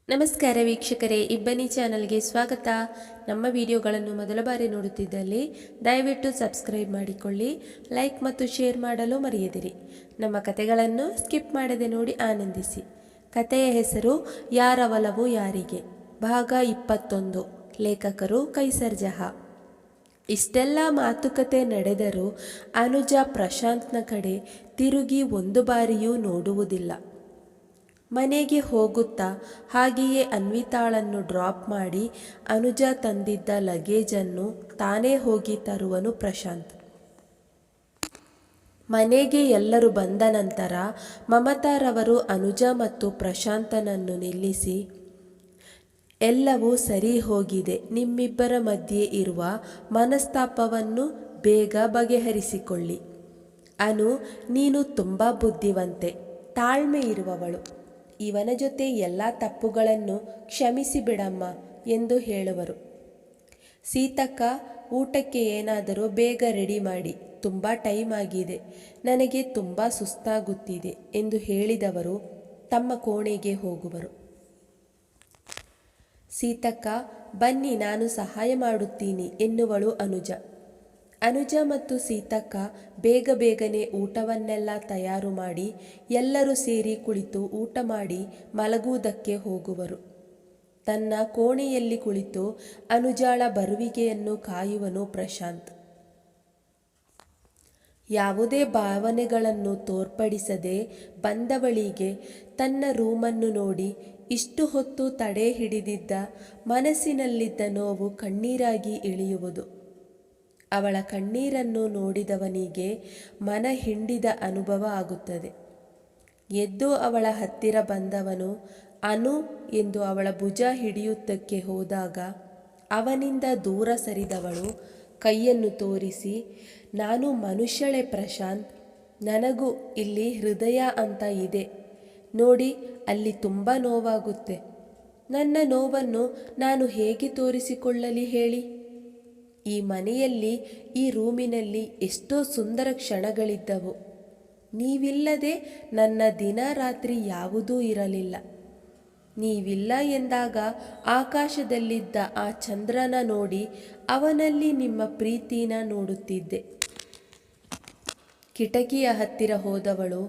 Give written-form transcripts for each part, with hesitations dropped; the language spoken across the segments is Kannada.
ನಮಸ್ಕಾರ ವೀಕ್ಷಕರೇ, ಇಬ್ಬನಿ ಚಾನಲ್ಗೆ ಸ್ವಾಗತ. ನಮ್ಮ ವಿಡಿಯೋಗಳನ್ನು ಮೊದಲ ಬಾರಿ ನೋಡುತ್ತಿದ್ದಲ್ಲಿ ದಯವಿಟ್ಟು ಸಬ್ಸ್ಕ್ರೈಬ್ ಮಾಡಿಕೊಳ್ಳಿ, ಲೈಕ್ ಮತ್ತು ಶೇರ್ ಮಾಡಲು ಮರೆಯದಿರಿ. ನಮ್ಮ ಕತೆಗಳನ್ನು ಸ್ಕಿಪ್ ಮಾಡದೆ ನೋಡಿ ಆನಂದಿಸಿ. ಕತೆಯ ಹೆಸರು ಯಾರ ಒಲವು ಯಾರಿಗೆ, ಭಾಗ 21. ಲೇಖಕರು ಕೈಸರ್ ಜಹಾ. ಇಷ್ಟೆಲ್ಲ ಮಾತುಕತೆ ನಡೆದರೂ ಅನುಜ ಪ್ರಶಾಂತ್ನ ಕಡೆ ತಿರುಗಿ ಒಂದು ಬಾರಿಯೂ ನೋಡುವುದಿಲ್ಲ. ಮನೆಗೆ ಹೋಗುತ್ತಾ ಹಾಗೆಯೇ ಅನ್ವಿತಾಳನ್ನು ಡ್ರಾಪ್ ಮಾಡಿ ಅನುಜ ತಂದಿದ್ದ ಲಗೇಜನ್ನು ತಾನೇ ಹೋಗಿ ತರುವನು ಪ್ರಶಾಂತ್. ಮನೆಗೆ ಎಲ್ಲರೂ ಬಂದ ನಂತರ ಮಮತಾರವರು ಅನುಜ ಮತ್ತು ಪ್ರಶಾಂತನನ್ನು ನಿಲ್ಲಿಸಿ, ಎಲ್ಲವೂ ಸರಿ ಹೋಗಿದೆ, ನಿಮ್ಮಿಬ್ಬರ ಮಧ್ಯೆ ಇರುವ ಮನಸ್ತಾಪವನ್ನು ಬೇಗ ಬಗೆಹರಿಸಿಕೊಳ್ಳಿ. ಅನು, ನೀನು ತುಂಬ ಬುದ್ಧಿವಂತೆ, ತಾಳ್ಮೆ ಇರುವವಳು. ಇವನ ಜೊತೆ ಎಲ್ಲ ತಪ್ಪುಗಳನ್ನು ಕ್ಷಮಿಸಿಬಿಡಮ್ಮ ಎಂದು ಹೇಳುವರು. ಸೀತಕ್ಕ, ಊಟಕ್ಕೆ ಏನಾದರೂ ಬೇಗ ರೆಡಿ ಮಾಡಿ, ತುಂಬ ಟೈಮ್ ಆಗಿದೆ, ನನಗೆ ತುಂಬ ಸುಸ್ತಾಗುತ್ತಿದೆ ಎಂದು ಹೇಳಿದವರು ತಮ್ಮ ಕೋಣೆಗೆ ಹೋಗುವರು. ಸೀತಕ್ಕ, ಬನ್ನಿ ನಾನು ಸಹಾಯ ಮಾಡುತ್ತೀನಿ ಎನ್ನುವಳು ಅನುಜ. ಅನುಜ ಮತ್ತು ಸೀತಕ್ಕ ಬೇಗ ಬೇಗನೆ ಊಟವನ್ನೆಲ್ಲ ತಯಾರು ಮಾಡಿ ಎಲ್ಲರೂ ಸೇರಿ ಕುಳಿತು ಊಟ ಮಾಡಿ ಮಲಗುವುದಕ್ಕೆ ಹೋಗುವರು. ತನ್ನ ಕೋಣೆಯಲ್ಲಿ ಕುಳಿತು ಅನುಜಾಳ ಬರುವಿಕೆಯನ್ನು ಕಾಯುವನು ಪ್ರಶಾಂತ್. ಯಾವುದೇ ಭಾವನೆಗಳನ್ನು ತೋರ್ಪಡಿಸದೆ ಬಂದವಳಿಗೆ ತನ್ನ ರೂಮನ್ನು ನೋಡಿ ಇಷ್ಟು ಹೊತ್ತು ತಡೆ ಹಿಡಿದಿದ್ದ ಮನಸ್ಸಿನಲ್ಲಿದ್ದ ನೋವು ಕಣ್ಣೀರಾಗಿ ಇಳಿಯುವುದು. ಅವಳ ಕಣ್ಣೀರನ್ನು ನೋಡಿದವನಿಗೆ ಮನ ಹಿಂಡಿದ ಅನುಭವ ಆಗುತ್ತದೆ. ಎದ್ದು ಅವಳ ಹತ್ತಿರ ಬಂದವನು ಅನು ಎಂದು ಅವಳ ಭುಜ ಹಿಡಿಯುತ್ತಕ್ಕೆ ಹೋದಾಗ ಅವನಿಂದ ದೂರ ಸರಿದವಳು ಕೈಯನ್ನು ತೋರಿಸಿ, ನಾನು ಮನುಷ್ಯಳೆ ಪ್ರಶಾಂತ್, ನನಗೂ ಇಲ್ಲಿ ಹೃದಯ ಅಂತ ಇದೆ ನೋಡಿ, ಅಲ್ಲಿ ತುಂಬ ನೋವಾಗುತ್ತೆ. ನನ್ನ ನೋವನ್ನು ನಾನು ಹೇಗೆ ತೋರಿಸಿಕೊಳ್ಳಲಿ ಹೇಳಿ? ಈ ಮನೆಯಲ್ಲಿ, ಈ ರೂಮಿನಲ್ಲಿ ಎಷ್ಟೋ ಸುಂದರ ಕ್ಷಣಗಳಿದ್ದವು. ನೀವಿಲ್ಲದೆ ನನ್ನ ದಿನ ರಾತ್ರಿ ಯಾವುದೂ ಇರಲಿಲ್ಲ. ನೀವಿಲ್ಲ ಎಂದಾಗ ಆಕಾಶದಲ್ಲಿದ್ದ ಆ ಚಂದ್ರನ ನೋಡಿ ಅವನಲ್ಲಿ ನಿಮ್ಮ ಪ್ರೀತಿನ ನೋಡುತ್ತಿದ್ದೆ. ಕಿಟಕಿಯ ಹತ್ತಿರ ಹೋದವಳು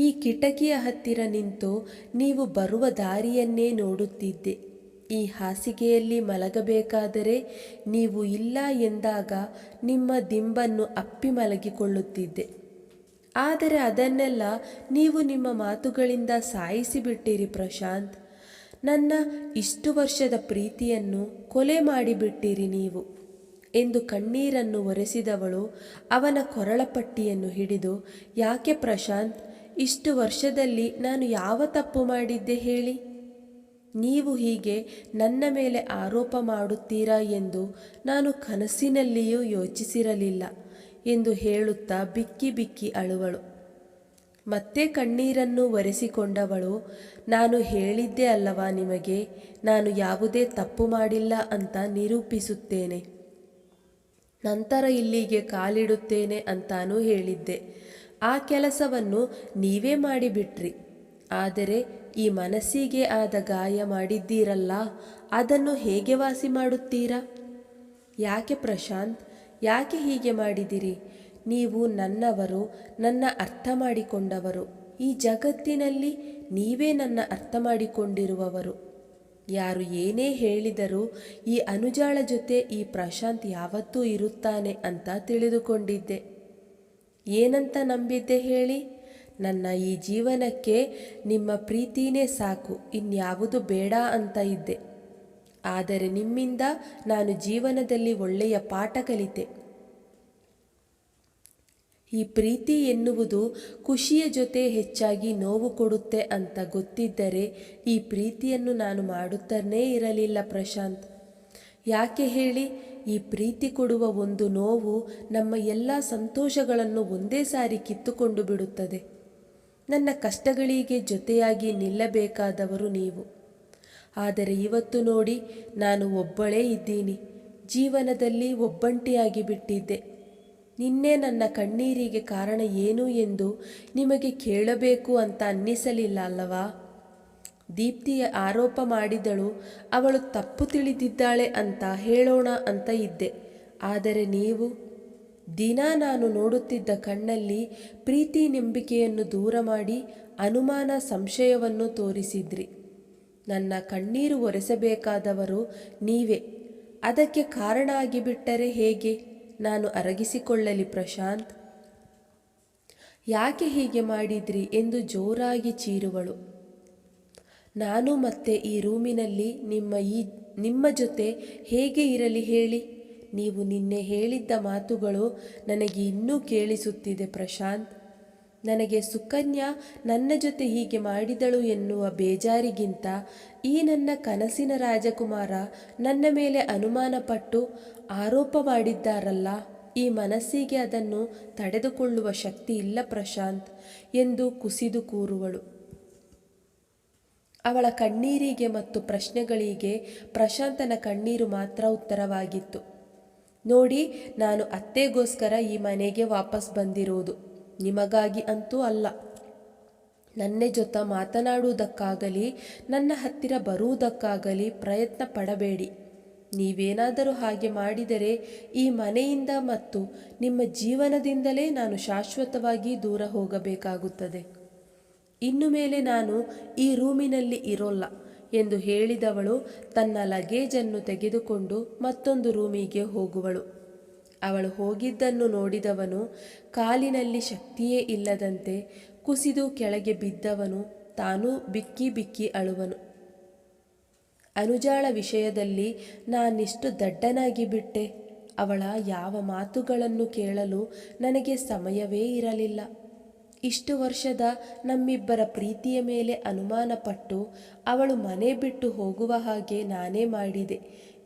ಈ ಕಿಟಕಿಯ ಹತ್ತಿರ ನಿಂತು ನೀವು ಬರುವ ದಾರಿಯನ್ನೇ ನೋಡುತ್ತಿದ್ದೆ. ಈ ಹಾಸಿಗೆಯಲ್ಲಿ ಮಲಗಬೇಕಾದರೆ ನೀವು ಇಲ್ಲ ಎಂದಾಗ ನಿಮ್ಮ ದಿಂಬನ್ನು ಅಪ್ಪಿ ಮಲಗಿಕೊಳ್ಳುತ್ತಿದ್ದೆ. ಆದರೆ ಅದನ್ನೆಲ್ಲ ನೀವು ನಿಮ್ಮ ಮಾತುಗಳಿಂದ ಸಾಯಿಸಿಬಿಟ್ಟಿರಿ ಪ್ರಶಾಂತ್. ನನ್ನ ಇಷ್ಟು ವರ್ಷದ ಪ್ರೀತಿಯನ್ನು ಕೊಲೆ ಮಾಡಿಬಿಟ್ಟಿರಿ ನೀವು ಎಂದು ಕಣ್ಣೀರನ್ನು ಒರೆಸಿದವಳು ಅವನ ಕೊರಳಪಟ್ಟಿಯನ್ನು ಹಿಡಿದು, ಯಾಕೆ ಪ್ರಶಾಂತ್, ಇಷ್ಟು ವರ್ಷದಲ್ಲಿ ನಾನು ಯಾವ ತಪ್ಪು ಮಾಡಿದ್ದೆ ಹೇಳಿ? ನೀವು ಹೀಗೆ ನನ್ನ ಮೇಲೆ ಆರೋಪ ಮಾಡುತ್ತೀರಾ ಎಂದು ನಾನು ಕನಸಿನಲ್ಲಿಯೂ ಯೋಚಿಸಿರಲಿಲ್ಲ ಎಂದು ಹೇಳುತ್ತಾ ಬಿಕ್ಕಿ ಬಿಕ್ಕಿ ಅಳುವಳು. ಮತ್ತೆ ಕಣ್ಣೀರನ್ನು ಒರೆಸಿಕೊಂಡವಳು, ನಾನು ಹೇಳಿದ್ದೆ ಅಲ್ಲವಾ ನಿಮಗೆ, ನಾನು ಯಾವುದೇ ತಪ್ಪು ಮಾಡಿಲ್ಲ ಅಂತ ನಿರೂಪಿಸುತ್ತೇನೆ. ನಂತರ ಇಲ್ಲಿಗೆ ಕಾಲಿಡುತ್ತೇನೆ ಅಂತಾನೂ ಹೇಳಿದ್ದೆ. ಆ ಕೆಲಸವನ್ನು ನೀವೇ ಮಾಡಿಬಿಟ್ರಿ. ಆದರೆ ಈ ಮನಸ್ಸಿಗೆ ಆದ ಗಾಯ ಮಾಡಿದ್ದೀರಲ್ಲ, ಅದನ್ನು ಹೇಗೆ ವಾಸಿ ಮಾಡುತ್ತೀರಾ? ಯಾಕೆ ಪ್ರಶಾಂತ್, ಯಾಕೆ ಹೀಗೆ ಮಾಡಿದಿರಿ? ನೀವು ನನ್ನವರು, ನನ್ನ ಅರ್ಥ ಮಾಡಿಕೊಂಡವರು. ಈ ಜಗತ್ತಿನಲ್ಲಿ ನೀವೇ ನನ್ನ ಅರ್ಥ ಮಾಡಿಕೊಂಡಿರುವವರು. ಯಾರು ಏನೇ ಹೇಳಿದರೂ ಈ ಅನುಜಾಳ ಜೊತೆ ಈ ಪ್ರಶಾಂತ್ ಯಾವತ್ತೂ ಇರುತ್ತಾನೆ ಅಂತ ತಿಳಿದುಕೊಂಡಿದ್ದೆ. ಏನಂತ ನಂಬಿದ್ದೆ ಹೇಳಿ? ನನ್ನ ಈ ಜೀವನಕ್ಕೆ ನಿಮ್ಮ ಪ್ರೀತಿನೇ ಸಾಕು, ಇನ್ಯಾವುದು ಬೇಡ ಅಂತ ಇದ್ದೆ. ಆದರೆ ನಿಮ್ಮಿಂದ ನಾನು ಜೀವನದಲ್ಲಿ ಒಳ್ಳೆಯ ಪಾಠ ಕಲಿತೆ. ಈ ಪ್ರೀತಿ ಎನ್ನುವುದು ಖುಷಿಯ ಜೊತೆ ಹೆಚ್ಚಾಗಿ ನೋವು ಕೊಡುತ್ತೆ ಅಂತ ಗೊತ್ತಿದ್ದರೆ ಈ ಪ್ರೀತಿಯನ್ನು ನಾನು ಮಾಡುತ್ತಲೇ ಇರಲಿಲ್ಲ ಪ್ರಶಾಂತ್. ಯಾಕೆ ಹೇಳಿ? ಈ ಪ್ರೀತಿ ಕೊಡುವ ಒಂದು ನೋವು ನಮ್ಮ ಎಲ್ಲ ಸಂತೋಷಗಳನ್ನು ಒಂದೇ ಸಾರಿ ಕಿತ್ತುಕೊಂಡು ಬಿಡುತ್ತದೆ. ನನ್ನ ಕಷ್ಟಗಳಿಗೆ ಜೊತೆಯಾಗಿ ನಿಲ್ಲಬೇಕಾದವರು ನೀವು. ಆದರೆ ಇವತ್ತು ನೋಡಿ, ನಾನು ಒಬ್ಬಳೇ ಇದ್ದೀನಿ. ಜೀವನದಲ್ಲಿ ಒಬ್ಬಂಟಿಯಾಗಿ ಬಿಟ್ಟಿದ್ದೆ. ನಿನ್ನೆ ನನ್ನ ಕಣ್ಣೀರಿಗೆ ಕಾರಣ ಏನು ಎಂದು ನಿಮಗೆ ಕೇಳಬೇಕು ಅಂತ ಅನ್ನಿಸಲಿಲ್ಲ ಅಲ್ಲವಾ? ದೀಪ್ತಿಯ ಆರೋಪ ಮಾಡಿದಳು. ಅವಳು ತಪ್ಪು ತಿಳಿದಿದ್ದಾಳೆ ಅಂತ ಹೇಳೋಣ ಅಂತ ಇದ್ದೆ. ಆದರೆ ನೀವು ದಿನ ನಾನು ನೋಡುತ್ತಿದ್ದ ಕಣ್ಣಲ್ಲಿ ಪ್ರೀತಿ ನಂಬಿಕೆಯನ್ನು ದೂರ ಮಾಡಿ ಅನುಮಾನ ಸಂಶಯವನ್ನು ತೋರಿಸಿದ್ರಿ. ನನ್ನ ಕಣ್ಣೀರು ಒರೆಸಬೇಕಾದವರು ನೀವೇ. ಅದಕ್ಕೆ ಕಾರಣ ಆಗಿಬಿಟ್ಟರೆ ಹೇಗೆ? ನಾನು ಅರಗಿಸಿಕೊಳ್ಳಲಿ ಪ್ರಶಾಂತ್? ಯಾಕೆ ಹೀಗೆ ಮಾಡಿದ್ರಿ ಎಂದು ಜೋರಾಗಿ ಚೀರುವಳು. ನಾನು ಮತ್ತೆ ಈ ರೂಮಿನಲ್ಲಿ ನಿಮ್ಮ ಜೊತೆ ಹೇಗೆ ಇರಲಿ ಹೇಳಿ? ನೀವು ನಿನ್ನೆ ಹೇಳಿದ್ದ ಮಾತುಗಳು ನನಗೆ ಇನ್ನೂ ಕೇಳಿಸುತ್ತಿದೆ ಪ್ರಶಾಂತ್. ನನಗೆ ಸುಕನ್ಯಾ ನನ್ನ ಜೊತೆ ಹೀಗೆ ಮಾಡಿದಳು ಎನ್ನುವ ಬೇಜಾರಿಗಿಂತ ಈ ನನ್ನ ಕನಸಿನ ರಾಜಕುಮಾರ ನನ್ನ ಮೇಲೆ ಅನುಮಾನಪಟ್ಟು ಆರೋಪ ಮಾಡಿದ್ದಾರಲ್ಲ, ಈ ಮನಸ್ಸಿಗೆ ಅದನ್ನು ತಡೆದುಕೊಳ್ಳುವ ಶಕ್ತಿ ಇಲ್ಲ ಪ್ರಶಾಂತ್ ಎಂದು ಕುಸಿದು ಕೂರುವಳು. ಅವಳ ಕಣ್ಣೀರಿಗೆ ಮತ್ತು ಪ್ರಶ್ನೆಗಳಿಗೆ ಪ್ರಶಾಂತನ ಕಣ್ಣೀರು ಮಾತ್ರ ಉತ್ತರವಾಗಿತ್ತು. ನೋಡಿ, ನಾನು ಅತ್ತೆಗೋಸ್ಕರ ಈ ಮನೆಗೆ ವಾಪಸ್ ಬಂದಿರೋದು, ನಿಮಗಾಗಿ ಅಂತೂ ಅಲ್ಲ. ನನ್ನ ಜೊತೆ ಮಾತನಾಡುವುದಕ್ಕಾಗಲಿ ನನ್ನ ಹತ್ತಿರ ಬರುವುದಕ್ಕಾಗಲಿ ಪ್ರಯತ್ನ ಪಡಬೇಡಿ. ನೀವೇನಾದರೂ ಹಾಗೆ ಮಾಡಿದರೆ ಈ ಮನೆಯಿಂದ ಮತ್ತು ನಿಮ್ಮ ಜೀವನದಿಂದಲೇ ನಾನು ಶಾಶ್ವತವಾಗಿ ದೂರ ಹೋಗಬೇಕಾಗುತ್ತದೆ. ಇನ್ನು ಮೇಲೆ ನಾನು ಈ ರೂಮಿನಲ್ಲಿ ಇರೋಲ್ಲ ಎಂದು ಹೇಳಿದವಳು ತನ್ನ ಲಗೇಜನ್ನು ತೆಗೆದುಕೊಂಡು ಮತ್ತೊಂದು ರೂಮಿಗೆ ಹೋಗುವಳು. ಅವಳು ಹೋಗಿದ್ದನ್ನು ನೋಡಿದವನು ಕಾಲಿನಲ್ಲಿ ಶಕ್ತಿಯೇ ಇಲ್ಲದಂತೆ ಕುಸಿದು ಕೆಳಗೆ ಬಿದ್ದವನು ತಾನೂ ಬಿಕ್ಕಿ ಬಿಕ್ಕಿ ಅಳುವನು. ಅನುಜಾಳ ವಿಷಯದಲ್ಲಿ ನಾನಿಷ್ಟು ದಡ್ಡನಾಗಿ ಬಿಟ್ಟೆ. ಅವಳ ಯಾವ ಮಾತುಗಳನ್ನು ಕೇಳಲು ನನಗೆ ಸಮಯವೇ ಇರಲಿಲ್ಲ. ಇಷ್ಟು ವರ್ಷದ ನಮ್ಮಿಬ್ಬರ ಪ್ರೀತಿಯ ಮೇಲೆ ಅನುಮಾನಪಟ್ಟು ಅವಳು ಮನೆ ಬಿಟ್ಟು ಹೋಗುವ ಹಾಗೆ ನಾನೇ ಮಾಡಿದೆ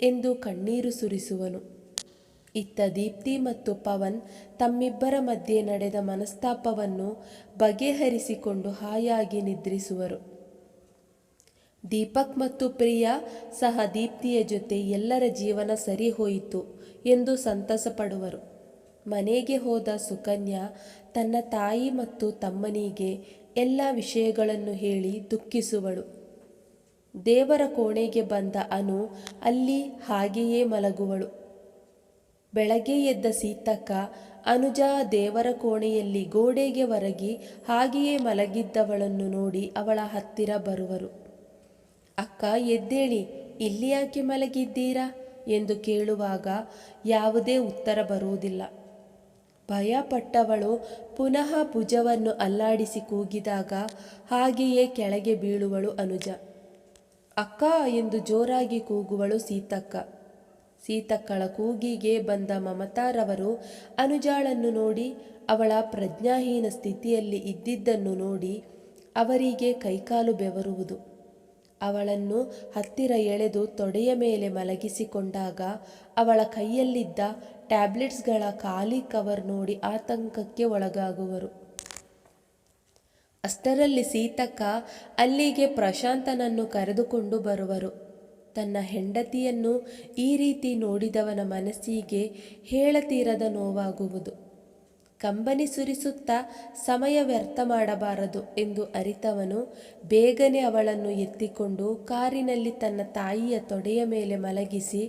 ಎಂದು ಕಣ್ಣೀರು ಸುರಿಸುವನು. ಇತ್ತ ದೀಪ್ತಿ ಮತ್ತು ಪವನ್ ತಮ್ಮಿಬ್ಬರ ಮಧ್ಯೆ ನಡೆದ ಮನಸ್ತಾಪವನ್ನು ಬಗೆಹರಿಸಿಕೊಂಡು ಹಾಯಾಗಿ ನಿದ್ರಿಸುವರು. ದೀಪಕ್ ಮತ್ತು ಪ್ರಿಯಾ ಸಹ ದೀಪ್ತಿಯ ಜೊತೆ ಎಲ್ಲರ ಜೀವನ ಸರಿ ಹೋಯಿತು ಎಂದು ಸಂತಸ ಪಡುವರು. ಮನೆಗೆ ಹೋದ ಸುಕನ್ಯಾ ತನ್ನ ತಾಯಿ ಮತ್ತು ತಮ್ಮನಿಗೆ ಎಲ್ಲ ವಿಷಯಗಳನ್ನು ಹೇಳಿ ದುಃಖಿಸುವಳು. ದೇವರ ಕೋಣೆಗೆ ಬಂದ ಅನು ಅಲ್ಲಿ ಹಾಗೆಯೇ ಮಲಗುವಳು. ಬೆಳಗ್ಗೆ ಎದ್ದ ಸೀತಕ್ಕ ಅನುಜಾ ದೇವರ ಕೋಣೆಯಲ್ಲಿ ಗೋಡೆಗೆ ಒರಗಿ ಹಾಗೆಯೇ ಮಲಗಿದ್ದವಳನ್ನು ನೋಡಿ ಅವಳ ಹತ್ತಿರ ಬರುವರು. ಅಕ್ಕ ಎದ್ದೇಳಿ, ಇಲ್ಲಿ ಯಾಕೆ ಮಲಗಿದ್ದೀರಾ ಎಂದು ಕೇಳುವಾಗ ಯಾವುದೇ ಉತ್ತರ ಬರುವುದಿಲ್ಲ. ಭಯಪಟ್ಟವಳು ಪುನಃ ಭುಜವನ್ನು ಅಲ್ಲಾಡಿಸಿ ಕೂಗಿದಾಗ ಹಾಗೆಯೇ ಕೆಳಗೆ ಬೀಳುವಳು ಅನುಜ. ಅಕ್ಕ ಎಂದು ಜೋರಾಗಿ ಕೂಗುವಳು ಸೀತಕ್ಕ. ಸೀತಕ್ಕಳ ಕೂಗಿಗೆ ಬಂದ ಮಮತಾರವರು ಅನುಜಾಳನ್ನು ನೋಡಿ ಅವಳ ಪ್ರಜ್ಞಾಹೀನ ಸ್ಥಿತಿಯಲ್ಲಿ ಇದ್ದಿದ್ದನ್ನು ನೋಡಿ ಅವರಿಗೆ ಕೈಕಾಲು ಬೆವರುವುದು. ಅವಳನ್ನು ಹತ್ತಿರ ಎಳೆದು ತೊಡೆಯ ಮೇಲೆ ಮಲಗಿಸಿಕೊಂಡಾಗ ಅವಳ ಕೈಯಲ್ಲಿದ್ದ ಟ್ಯಾಬ್ಲೆಟ್ಸ್ಗಳ ಖಾಲಿ ಕವರ್ ನೋಡಿ ಆತಂಕಕ್ಕೆ ಒಳಗಾಗುವರು. ಅಷ್ಟರಲ್ಲಿ ಸೀತಕ್ಕ ಅಲ್ಲಿಗೆ ಪ್ರಶಾಂತನನ್ನು ಕರೆದುಕೊಂಡು ಬರುವರು. ತನ್ನ ಹೆಂಡತಿಯನ್ನು ಈ ರೀತಿ ನೋಡಿದವನ ಮನಸ್ಸಿಗೆ ಹೇಳತೀರದ ನೋವಾಗುವುದು. ಕಂಬನಿ ಸುರಿಸುತ್ತಾ ಸಮಯ ವ್ಯರ್ಥ ಮಾಡಬಾರದು ಎಂದು ಅರಿತವನು ಬೇಗನೆ ಅವಳನ್ನು ಎತ್ತಿಕೊಂಡು ಕಾರಿನಲ್ಲಿ ತನ್ನ ತಾಯಿಯ ತೊಡೆಯ ಮೇಲೆ ಮಲಗಿಸಿ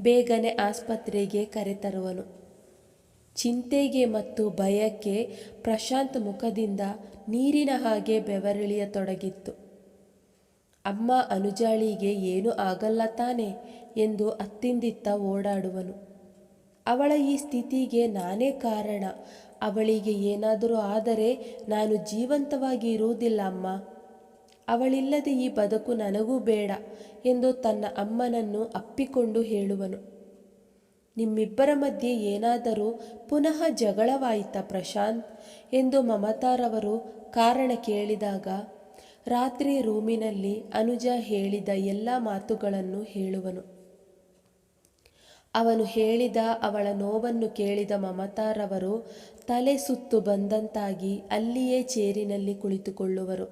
ಬೇಗನೆ ಆಸ್ಪತ್ರೆಗೆ ಕರೆತರುವನು. ಚಿಂತೆಗೆ ಮತ್ತು ಭಯಕ್ಕೆ ಪ್ರಶಾಂತ್ ಮುಖದಿಂದ ನೀರಿನ ಹಾಗೆ ಬೆವರಿಳಿಯತೊಡಗಿತ್ತು. ಅಮ್ಮ ಅನುಜಾಳಿಗೆ ಏನೂ ಆಗಲ್ಲ ತಾನೆ ಎಂದು ಅತ್ತಿಂದಿತ್ತ ಓಡಾಡುವನು. ಅವಳ ಈ ಸ್ಥಿತಿಗೆ ನಾನೇ ಕಾರಣ. ಅವಳಿಗೆ ಏನಾದರೂ ಆದರೆ ನಾನು ಜೀವಂತವಾಗಿ ಇರುವುದಿಲ್ಲ ಅಮ್ಮ. ಅವಳಿಲ್ಲದೆ ಈ ಬದುಕು ನನಗೂ ಬೇಡ ಎಂದು ತನ್ನ ಅಮ್ಮನನ್ನು ಅಪ್ಪಿಕೊಂಡು ಹೇಳುವನು. ನಿಮ್ಮಿಬ್ಬರ ಮಧ್ಯೆ ಏನಾದರೂ ಪುನಃ ಜಗಳವಾಯಿತಾ ಪ್ರಶಾಂತ್ ಎಂದು ಮಮತಾರವರು ಕಾರಣ ಕೇಳಿದಾಗ ರಾತ್ರಿ ರೂಮಿನಲ್ಲಿ ಅನುಜ ಹೇಳಿದ ಎಲ್ಲ ಮಾತುಗಳನ್ನು ಹೇಳುವನು. ಅವನು ಹೇಳಿದ ಅವಳ ನೋವನ್ನು ಕೇಳಿದ ಮಮತಾರವರು ತಲೆ ಸುತ್ತು ಬಂದಂತಾಗಿ ಅಲ್ಲಿಯೇ ಚೇರಿನಲ್ಲಿ ಕುಳಿತುಕೊಳ್ಳುವರು.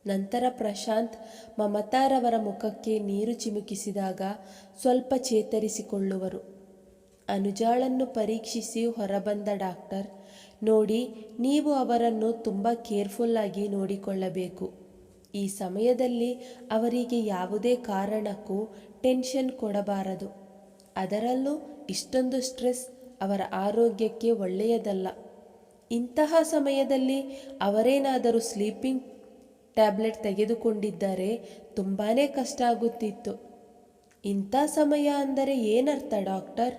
ನಂತರ ಪ್ರಶಾಂತ್ ಮಮತಾರವರ ಮುಖಕ್ಕೆ ನೀರು ಚಿಮುಕಿಸಿದಾಗ ಸ್ವಲ್ಪ ಚೇತರಿಸಿಕೊಳ್ಳುವರು. ಅನುಜಾಳನ್ನು ಪರೀಕ್ಷಿಸಿ ಹೊರಬಂದ ಡಾಕ್ಟರ್, ನೋಡಿ, ನೀವು ಅವರನ್ನು ತುಂಬ ಕೇರ್ಫುಲ್ಲಾಗಿ ನೋಡಿಕೊಳ್ಳಬೇಕು. ಈ ಸಮಯದಲ್ಲಿ ಅವರಿಗೆ ಯಾವುದೇ ಕಾರಣಕ್ಕೂ ಟೆನ್ಷನ್ ಕೊಡಬಾರದು. ಅದರಲ್ಲೂ ಇಷ್ಟೊಂದು ಸ್ಟ್ರೆಸ್ ಅವರ ಆರೋಗ್ಯಕ್ಕೆ ಒಳ್ಳೆಯದಲ್ಲ. ಇಂತಹ ಸಮಯದಲ್ಲಿ ಅವರೇನಾದರೂ ಸ್ಲೀಪಿಂಗ್ ಟ್ಯಾಬ್ಲೆಟ್ ತೆಗೆದುಕೊಂಡಿದ್ದರೆ ತುಂಬಾ ಕಷ್ಟ ಆಗುತ್ತಿತ್ತು. ಇಂಥ ಸಮಯ ಅಂದರೆ ಏನರ್ಥ ಡಾಕ್ಟರ್?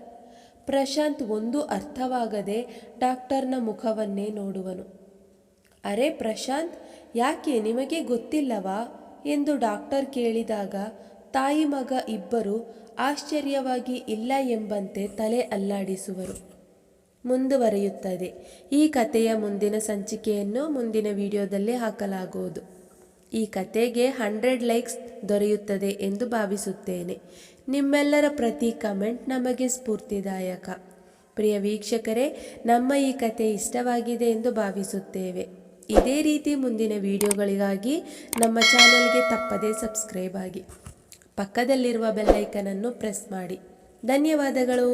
ಪ್ರಶಾಂತ್ ಒಂದು ಅರ್ಥವಾಗದೆ ಡಾಕ್ಟರ್ನ ಮುಖವನ್ನೇ ನೋಡುವನು. ಅರೆ ಪ್ರಶಾಂತ್, ಯಾಕೆ ನಿಮಗೆ ಗೊತ್ತಿಲ್ಲವಾ ಎಂದು ಡಾಕ್ಟರ್ ಕೇಳಿದಾಗ ತಾಯಿ ಮಗ ಇಬ್ಬರು ಆಶ್ಚರ್ಯವಾಗಿ ಇಲ್ಲ ಎಂಬಂತೆ ತಲೆ ಅಲ್ಲಾಡಿಸುವರು. ಮುಂದುವರಿಯುತ್ತದೆ. ಈ ಕಥೆಯ ಮುಂದಿನ ಸಂಚಿಕೆಯನ್ನು ಮುಂದಿನ ವಿಡಿಯೋದಲ್ಲಿ ಹಾಕಲಾಗುವುದು. ಈ ಕಥೆಗೆ 100 ಲೈಕ್ಸ್ ದೊರೆಯುತ್ತದೆ ಎಂದು ಭಾವಿಸುತ್ತೇನೆ. ನಿಮ್ಮೆಲ್ಲರ ಪ್ರತಿ ಕಮೆಂಟ್ ನಮಗೆ ಸ್ಫೂರ್ತಿದಾಯಕ. ಪ್ರಿಯ ವೀಕ್ಷಕರೇ, ನಮ್ಮ ಈ ಕಥೆ ಇಷ್ಟವಾಗಿದೆ ಎಂದು ಭಾವಿಸುತ್ತೇವೆ. ಇದೇ ರೀತಿ ಮುಂದಿನ ವಿಡಿಯೋಗಳಿಗಾಗಿ ನಮ್ಮ ಚಾನಲ್ಗೆ ತಪ್ಪದೇ ಸಬ್ಸ್ಕ್ರೈಬ್ ಆಗಿ ಪಕ್ಕದಲ್ಲಿರುವ ಬೆಲ್ ಐಕನ್ ಅನ್ನು ಪ್ರೆಸ್ ಮಾಡಿ. ಧನ್ಯವಾದಗಳು.